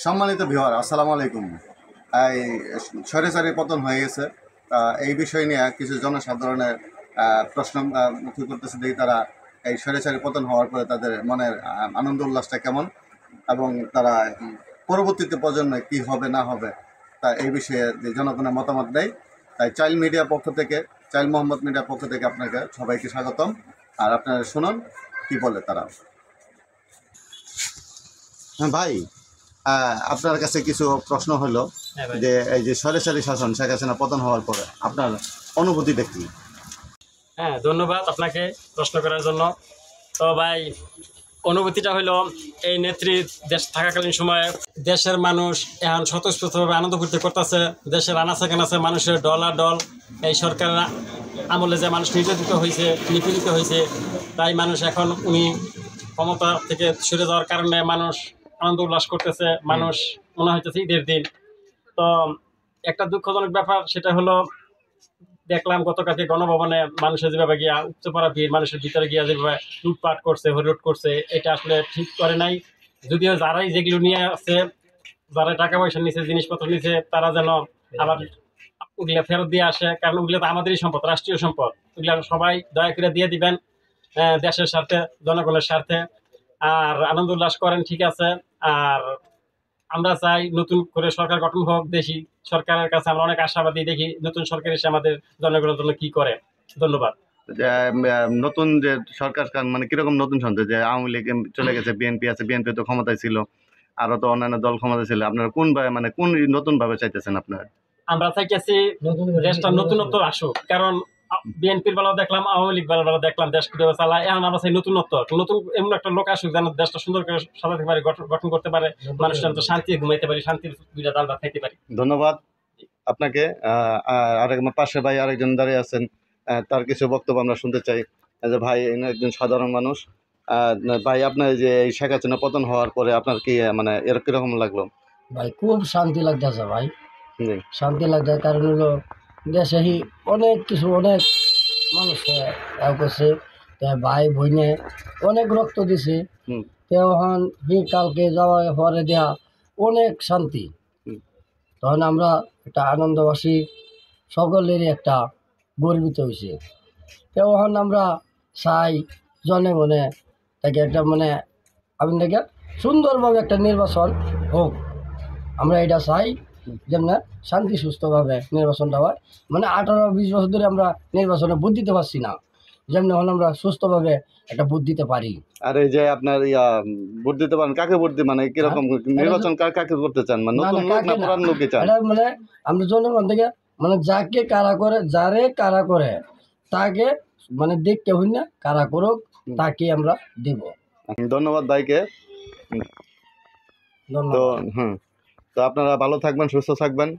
সম্মানিত ভিউয়ার, আসসালামু আলাইকুম। এই স্বৈরাচারী পতন হয়ে গেছে, এই বিষয় নিয়ে কিছু জনসাধারণের প্রশ্ন মুখী করতেছে দেখি তারা এই স্বৈরাচারী পতন হওয়ার পরে তাদের মনের আনন্দ উল্লাসটা কেমন এবং তারা পরবর্তীতে প্রজন্মে কি হবে না হবে তা এই বিষয়ে জনগণের মতামত দেয়। তাই চাইল্ড মিডিয়ার পক্ষ থেকে, চাইল্ড মোহাম্মদ মিডিয়ার পক্ষ থেকে আপনাকে সবাইকে স্বাগতম। আর আপনারা শুনুন কি বলে তারা। হ্যাঁ ভাই, আপনার কাছে কিছু প্রশ্ন হলো যে এই যে স্বৈরাচারী শাসন শেখ হাসিনা পতন হওয়ার পরে আপনার অনুভূতিটা কি? হ্যাঁ, ধন্যবাদ আপনাকে প্রশ্ন করার জন্য। তো ভাই, অনুভূতিটা হলো এই নেত্রী দেশ থাকাকালীন সময়ে দেশের মানুষ এখন স্বতঃস্ফূর্তভাবে আনন্দ করতে করতেছে। দেশের আনাচে কানাচে মানুষের ডলাডল, এই সরকারের আমলে যে মানুষ নির্যাতিত হয়েছে, নিপীড়িত হয়েছে, তাই মানুষ এখন উনি ক্ষমতা থেকে সরে যাওয়ার কারণে মানুষ আনন্দ উল্লাস করতেছে। মানুষ মনে হইতেছে ঈদের দিন। তো একটা দুঃখজনক ব্যাপার সেটা হলো, দেখলাম গতকালকে গণভবনে মানুষের যেভাবে গিয়া উচ্চপাড়া ভিড়, মানুষের ভিতরে গিয়া যেভাবে লুটপাট করছে, হরিলুট করছে, এটা আসলে ঠিক করে নাই। যদিও যারাই যেগুলো নিয়ে আসছে, যারা টাকা পয়সা নিচ্ছে, জিনিসপত্র নিচ্ছে, তারা যেন আবার ওগুলা ফেরত দিয়ে আসে, কারণ ওগুলো তো আমাদেরই সম্পদ, রাষ্ট্রীয় সম্পদ। ওগুলা সবাই দয়া করে দিয়ে দিবেন, দেশের স্বার্থে, জনগণের স্বার্থে। আর আনন্দ উল্লাস করেন, ঠিক আছে। আর আমরা চাই নতুন করে সরকার গঠন হোক। দেশি সরকারের কাছে আমরা অনেক আশাবাদী, দেখি নতুন সরকার এসে আমাদের জনগণের জন্য কি করে। ধন্যবাদ। যে নতুন যে সরকার মানে কিরকম নতুন সন্দেহ যে আওয়ামী লীগ চলে গেছে, বিএনপি আছে, বিএনপি তো ক্ষমতায় ছিল, আরো তো অন্যান্য দল ক্ষমতায় ছিল। আপনারা কোন মানে কোন নতুন ভাবে চাইতেছেন আপনারা? আমরা চাইতেছি দেশটা নতুনত্ব আসুক, কারণ বিএনপির বেলাও দেখলাম, আওয়ামী লীগ বেলা দেখলাম দেশ কিভাবে চালায়। এখন আমরা চাই নতুনত্ব, নতুন এমন একটা লোক আসুক যেন দেশটা সুন্দর করে সাজাতে পারে, গঠন করতে পারে, মানুষ যেন শান্তি ঘুমাইতে পারি, শান্তির দুইটা দালটা খাইতে পারি। ধন্যবাদ আপনাকে। আরেক আমার পাশে ভাই আরেকজন দাঁড়িয়ে আছেন, তার কিছু বক্তব্য আমরা শুনতে চাই। যে ভাই একজন সাধারণ মানুষ। ভাই, আপনার যে এই শেখ হাসিনা পতন হওয়ার পরে আপনার কি মানে এর কিরকম লাগলো? ভাই খুব শান্তি লাগতেছে ভাই, জি। শান্তি লাগছে। কারণ হলো দেশে অনেক কিছু, অনেক মানুষ করছে, ভাই বোনে অনেক রক্ত দিছে। তখন কালকে যাওয়ার পরে দেয়া অনেক শান্তি। তখন আমরা একটা আনন্দবাসী, সকলেরই একটা গর্বিত হয়েছে। তখন আমরা চাই জনগণে তাকে একটা মানে আপনাকে সুন্দরভাবে একটা নির্বাচন হোক। আমরা এটা চাই যেমন শান্তি সুস্থভাবে নির্বাচনটা হয়। মানে 18-20 বছর ধরে আমরা নির্বাচনে ভোট দিতে পারছি না, যেমন এখন আমরা সুস্থভাবে একটা ভোট দিতে পারি। আর এই যে আপনার ভোট দিতে পারেন, কাকে ভোট দিতে মানে কিরকম নির্বাচন কাকে করতে চান? মানে নতুন লোক না পুরান লোকই চান? এটা মানে আমরা জনগণ থেকে মানে যাকে কারা করে, যারে কারা করে তাকে মানে দেখতে হই না, কারা করুক তাকে আমরা দেব। ধন্যবাদ ভাইকে। তো ধন্যবাদ। তো আপনারা ভালো থাকবেন, সুস্থ থাকবেন।